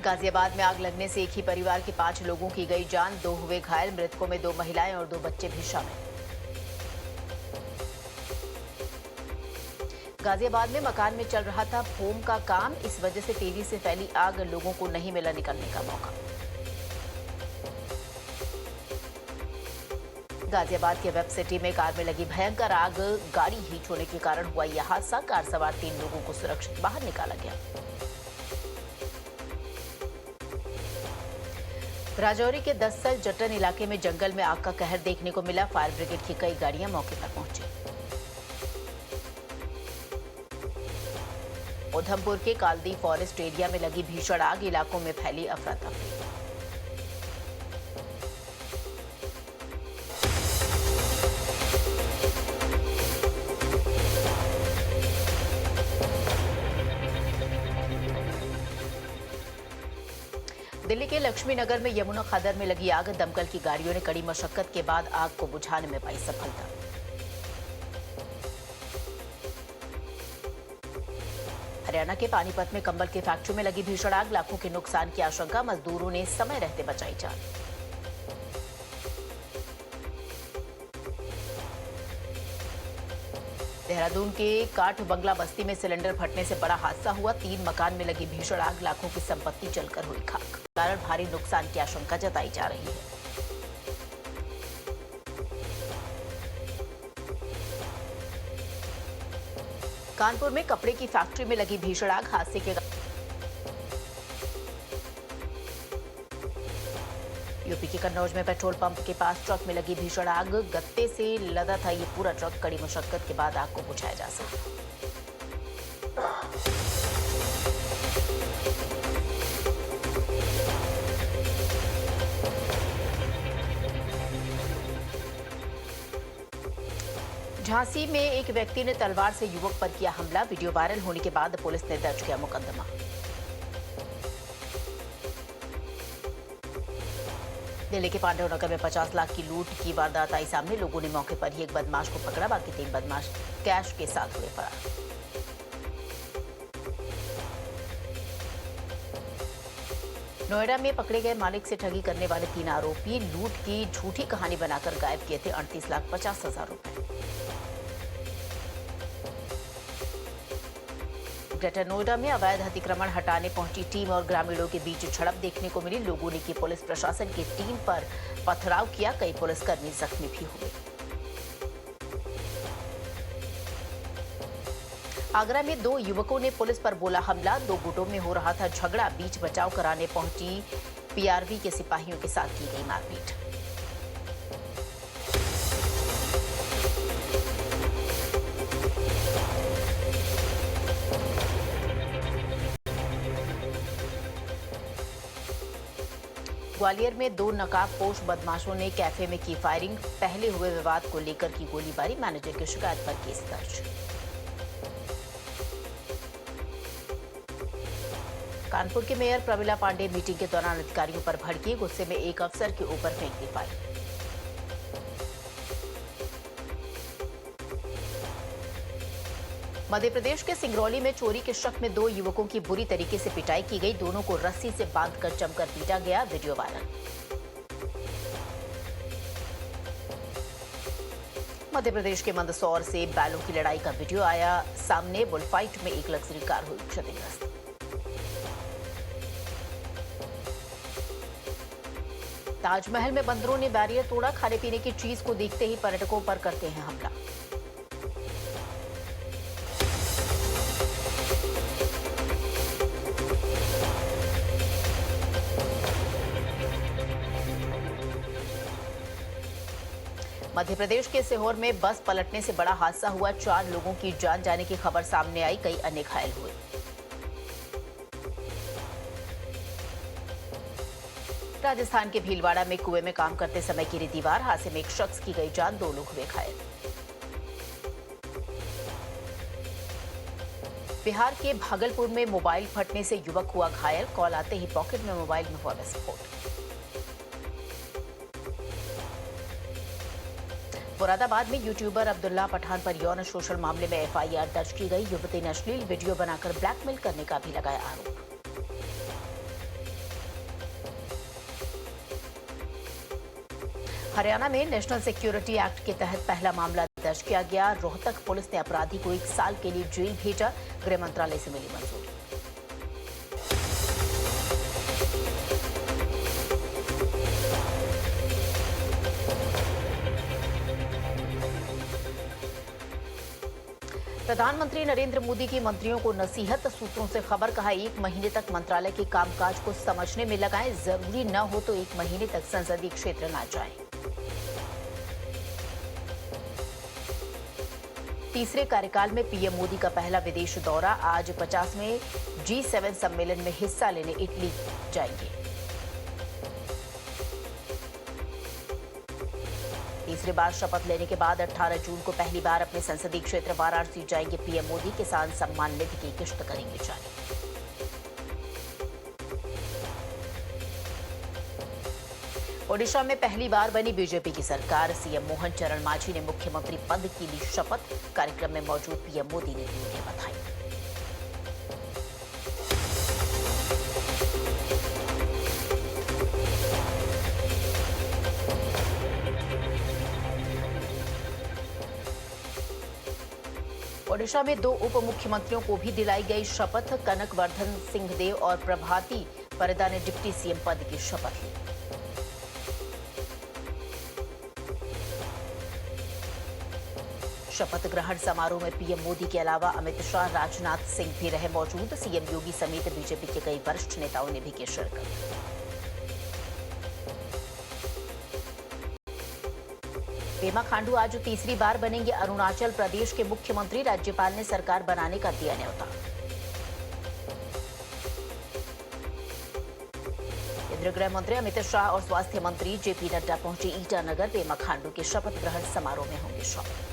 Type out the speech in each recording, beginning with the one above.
गाजियाबाद में आग लगने से एक ही परिवार के 5 लोगों की गई जान, 2 हुए घायल। मृतकों में 2 महिलाएं और 2 बच्चे भी शामिल। गाजियाबाद में मकान में चल रहा था फोम का काम, इस वजह से तेजी से फैली आग, लोगों को नहीं मिला निकलने का मौका। गाजियाबाद के वेब सिटी में कार में लगी भयंकर आग, गाड़ी हीट होने के कारण हुआ यह हादसा। कार सवार 3 लोगों को सुरक्षित बाहर निकाला गया। राजौरी के 10 सल जटन इलाके में जंगल में आग का कहर देखने को मिला। फायर ब्रिगेड की कई गाड़ियां मौके पर पहुंची। उधमपुर के कालदी फॉरेस्ट एरिया में लगी भीषण आग, इलाकों में फैली अफरा तफरी। दिल्ली के लक्ष्मी नगर में यमुना खदर में लगी आग, दमकल की गाड़ियों ने कड़ी मशक्कत के बाद आग को बुझाने में पाई सफलता। हरियाणा के पानीपत में कंबल की फैक्ट्री में लगी भीषण आग, लाखों के नुकसान की आशंका, मजदूरों ने समय रहते बचाई जान। देहरादून के काठ बंगला बस्ती में सिलेंडर फटने से बड़ा हादसा हुआ। 3 मकान में लगी भीषण आग, लाखों की संपत्ति जलकर हुई खाक, कारण भारी नुकसान की आशंका जताई जा रही है। कानपुर में कपड़े की फैक्ट्री में लगी भीषण आग, हादसे के यूपी के कन्नौज में पेट्रोल पंप के पास ट्रक में लगी भीषण आग, गत्ते से लदा था ये पूरा ट्रक, कड़ी मशक्कत के बाद आग को बुझाया जा सका। झांसी में एक व्यक्ति ने तलवार से युवक पर किया हमला, वीडियो वायरल होने के बाद पुलिस ने दर्ज किया मुकदमा। दिल्ली के पांडव नगर में 50 लाख की लूट की वारदात आई सामने, लोगों ने मौके पर ही एक बदमाश को पकड़ा, बाकी 3 बदमाश कैश के साथ हुए फरार। नोएडा में पकड़े गए मालिक से ठगी करने वाले 3 आरोपी लूट की झूठी कहानी बनाकर गायब किए थे 38,50,000 रुपए। ग्रेटर नोएडा में अवैध अतिक्रमण हटाने पहुंची टीम और ग्रामीणों के बीच झड़प देखने को मिली, लोगों ने की पुलिस प्रशासन की टीम पर पथराव किया, कई पुलिसकर्मी जख्मी भी हुए। आगरा में 2 युवकों ने पुलिस पर बोला हमला, 2 गुटों में हो रहा था झगड़ा, बीच बचाव कराने पहुंची पीआरबी के सिपाहियों के साथ की गई मारपीट। ग्वालियर में 2 नकाबपोश बदमाशों ने कैफे में की फायरिंग, पहले हुए विवाद को लेकर की गोलीबारी, मैनेजर की शिकायत पर केस दर्ज। कानपुर के मेयर प्रमिला पांडे मीटिंग के दौरान अधिकारियों पर भड़की, गुस्से में एक अफसर के ऊपर फेंक दी फाइल। मध्य प्रदेश के सिंगरौली में चोरी के शक में 2 युवकों की बुरी तरीके से पिटाई की गई, दोनों को रस्सी से बांधकर जमकर पीटा गया, वीडियो वायरल। मध्य प्रदेश के मंदसौर से बैलों की लड़ाई का वीडियो आया सामने, बुलफाइट में एक लग्जरी कार हुई क्षतिग्रस्त। ताजमहल में बंदरों ने बैरियर तोड़ा, खाने पीने की चीज को देखते ही पर्यटकों पर करते हैं हमला। मध्य प्रदेश के सीहोर में बस पलटने से बड़ा हादसा हुआ, 4 लोगों की जान जाने की खबर सामने आई, कई अन्य घायल हुए। राजस्थान के भीलवाड़ा में कुएं में काम करते समय गिरी दीवार, हादसे में एक शख्स की गई जान, 2 लोग हुए घायल। बिहार के भागलपुर में मोबाइल फटने से युवक हुआ घायल, कॉल आते ही पॉकेट में मोबाइल में हुआ विस्फोट। मुरादाबाद में यूट्यूबर अब्दुल्ला पठान पर यौन शोषण मामले में एफआईआर दर्ज की गई, युवती ने अश्लील वीडियो बनाकर ब्लैकमेल करने का भी लगाया आरोप। हरियाणा में नेशनल सिक्योरिटी एक्ट के तहत पहला मामला दर्ज किया गया। रोहतक पुलिस ने अपराधी को 1 साल के लिए जेल भेजा। गृह मंत्रालय से मिली मंजूरी। प्रधानमंत्री नरेंद्र मोदी की मंत्रियों को नसीहत। सूत्रों से खबर, कहा 1 महीने तक मंत्रालय के कामकाज को समझने में लगाएं। जरूरी न हो तो 1 महीने तक संसदीय क्षेत्र न जाएं। तीसरे कार्यकाल में पीएम मोदी का पहला विदेश दौरा। आज 50वें G7 सम्मेलन में हिस्सा लेने इटली जाएंगे। तीसरी बार शपथ लेने के बाद 18 जून को पहली बार अपने संसदीय क्षेत्र वाराणसी जाएंगे पीएम मोदी। किसान सम्मान निधि की किश्त करेंगे जारी। ओडिशा में पहली बार बनी बीजेपी की सरकार। सीएम मोहन चरण मांझी ने मुख्यमंत्री पद की ली शपथ। कार्यक्रम में मौजूद पीएम मोदी ने दी उन्हें बधाई। ओडिशा में 2 उप मुख्यमंत्रियों को भी दिलाई गई शपथ। कनकवर्धन सिंहदेव और प्रभाती परिदा ने डिप्टी सीएम पद की शपथ ली। शपथ ग्रहण समारोह में पीएम मोदी के अलावा अमित शाह, राजनाथ सिंह भी रहे मौजूद। सीएम योगी समेत बीजेपी के कई वरिष्ठ नेताओं ने भी की शिरकत। पेमा खांडू आज तीसरी बार बनेंगे अरुणाचल प्रदेश के मुख्यमंत्री। राज्यपाल ने सरकार बनाने का दिया न्योता। केंद्रीय गृह मंत्री अमित शाह और स्वास्थ्य मंत्री जेपी नड्डा पहुंचे ईटानगर। पेमा खांडू के शपथ ग्रहण समारोह में होंगे शामिल।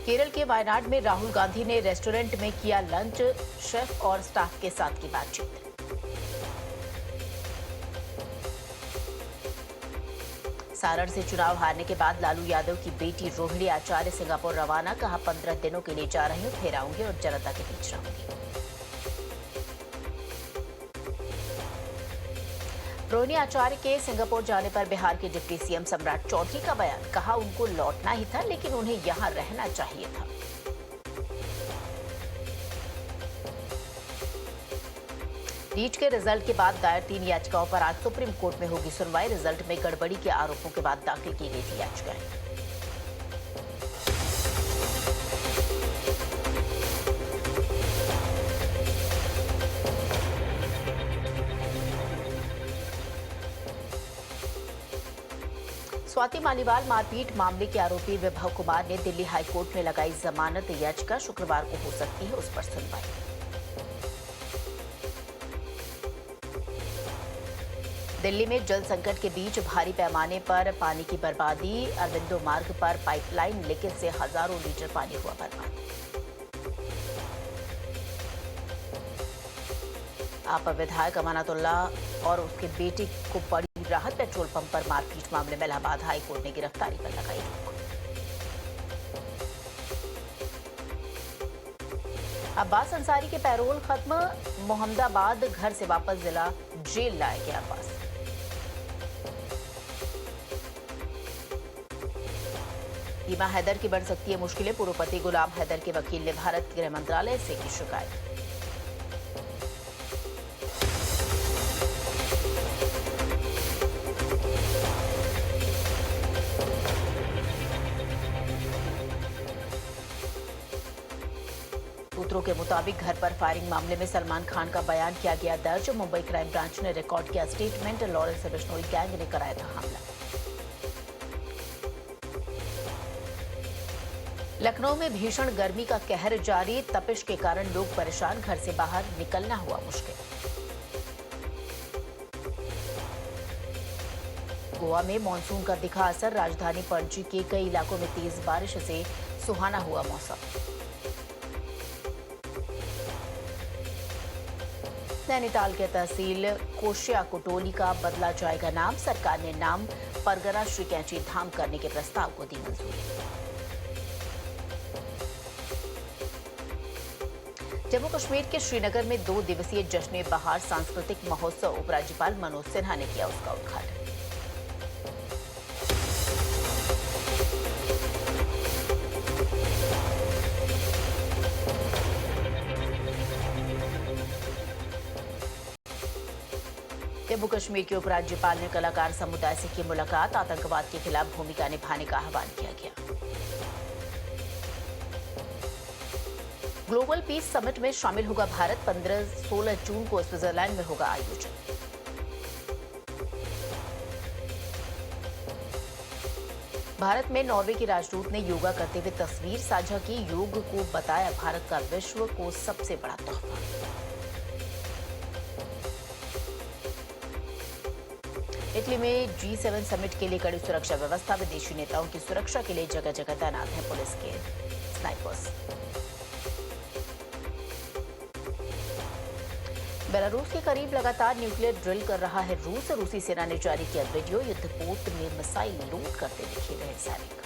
केरल के वायनाड में राहुल गांधी ने रेस्टोरेंट में किया लंच। शेफ और स्टाफ के साथ की बातचीत। सारण से चुनाव हारने के बाद लालू यादव की बेटी रोहिणी आचार्य सिंगापुर रवाना। कहा 15 दिनों के लिए जा रही हूं, फिर आऊंगी और जनता के बीच रहूंगी। रोहिणी आचार्य के सिंगापुर जाने पर बिहार के डिप्टी सीएम सम्राट चौधरी का बयान। कहा उनको लौटना ही था, लेकिन उन्हें यहां रहना चाहिए था। नीट के रिजल्ट के बाद दायर 3 याचिकाओं पर आज सुप्रीम कोर्ट में होगी सुनवाई। रिजल्ट में गड़बड़ी के आरोपों के बाद दाखिल की गई थी याचिकाएं। स्वाति मालीवाल मारपीट मामले के आरोपी विभव कुमार ने दिल्ली हाईकोर्ट में लगाई जमानत याचिका। शुक्रवार को हो सकती है उस पर सुनवाई। दिल्ली में जल संकट के बीच भारी पैमाने पर पानी की बर्बादी। अरविंदो मार्ग पर पाइपलाइन लीकेज से हजारों लीटर पानी हुआ बर्बाद। आपा विधायक अमानतुल्ला और उसके बेटे को बड़ी राहत। पेट्रोल पंप पर मारपीट मामले में इलाहाबाद हाई कोर्ट ने गिरफ्तारी पर लगाई रोक। अब्बास अंसारी के पैरोल खत्म। मोहम्मदाबाद घर से वापस जिला जेल लाया गया अब्बास। हीमा हैदर की बढ़ सकती है मुश्किलें। पूर्व पति गुलाम हैदर के वकील ने भारत के गृह मंत्रालय से की शिकायत। सूत्रों के मुताबिक घर पर फायरिंग मामले में सलमान खान का बयान किया गया दर्ज। मुंबई क्राइम ब्रांच ने रिकॉर्ड किया स्टेटमेंट। लॉरेंस बिश्नोई गैंग ने कराया था हमला। लखनऊ में भीषण गर्मी का कहर जारी। तपिश के कारण लोग परेशान। घर से बाहर निकलना हुआ मुश्किल। गोवा में मानसून का दिखा असर। राजधानी पणजी के कई इलाकों में तेज बारिश से सुहाना हुआ मौसम। नैनीताल के तहसील कोशिया कोटोली का बदला जाएगा नाम। सरकार ने नाम परगना श्री कैंची धाम करने के प्रस्ताव को दी मंजूरी। जम्मू कश्मीर के श्रीनगर में 2 दिवसीय जश्न बहार सांस्कृतिक महोत्सव उपराज्यपाल मनोज सिन्हा ने किया उसका उद्घाटन। जम्मू कश्मीर के उपराज्यपाल ने कलाकार समुदाय से की मुलाकात, आतंकवाद के खिलाफ भूमिका निभाने का आह्वान किया गया। ग्लोबल पीस समिट में शामिल होगा भारत, 15-16 जून को स्विट्जरलैंड में होगा आयोजन। भारत में नॉर्वे के राजदूत ने योगा करते हुए तस्वीर साझा की, योग को बताया भारत का विश्व को सबसे बड़ा तोहफा। इटली में G7 समिट के लिए कड़ी सुरक्षा व्यवस्था, विदेशी नेताओं की सुरक्षा के लिए जगह जगह तैनात हैं पुलिस के स्नाइपर्स। बेलारूस के करीब लगातार न्यूक्लियर ड्रिल कर रहा है रूस। रूसी सेना ने जारी किया वीडियो, युद्धपोत में मिसाइल लोड करते दिखे रहे सैनिक।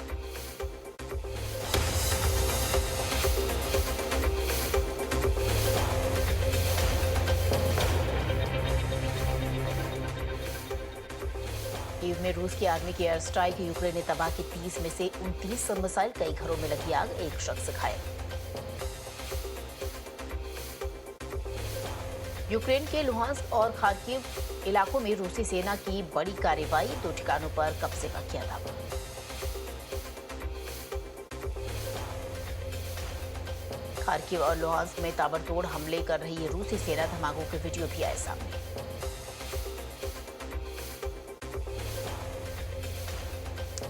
कीव में रूस की आर्मी की एयर स्ट्राइक, यूक्रेन ने तबाह की 30 में से 29 मिसाइल, कई घरों में लगी आग, एक शख्स घायल। यूक्रेन के लुहांस्क और खार्किव इलाकों में रूसी सेना की बड़ी कार्रवाई, 2 ठिकानों पर कब्जे का किया दावा। खार्किव और लुहांस्क में ताबड़तोड़ हमले कर रही है रूसी सेना, धमाकों के वीडियो भी आए सामने।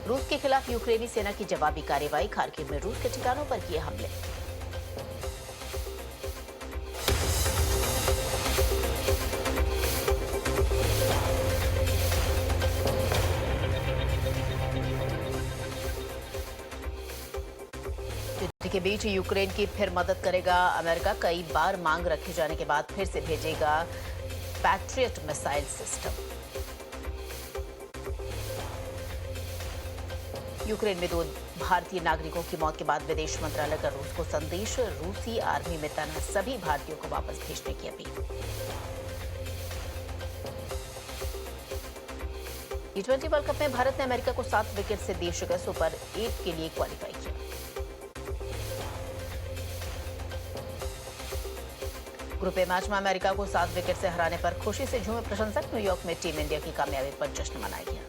रूस के खिलाफ यूक्रेनी सेना की जवाबी कार्रवाई, खार्किव में रूस के ठिकानों पर किए हमले। युद्ध के बीच यूक्रेन की फिर मदद करेगा अमेरिका, कई बार मांग रखे जाने के बाद फिर से भेजेगा पैट्रियट मिसाइल सिस्टम। यूक्रेन में 2 भारतीय नागरिकों की मौत के बाद विदेश मंत्रालय का रूस को संदेश, रूसी आर्मी में तैनात सभी भारतीयों को वापस भेजने की अपील। T20 वर्ल्ड कप में भारत ने अमेरिका को 7 विकेट से दी शिकस्त, सुपर 8 के लिए क्वालिफाई किया। ग्रुप ए मैच में अमेरिका को 7 विकेट से हराने पर खुशी से झूमे प्रशंसक, न्यूयॉर्क में टीम इंडिया की कामयाबी पर जश्न मनाया गया।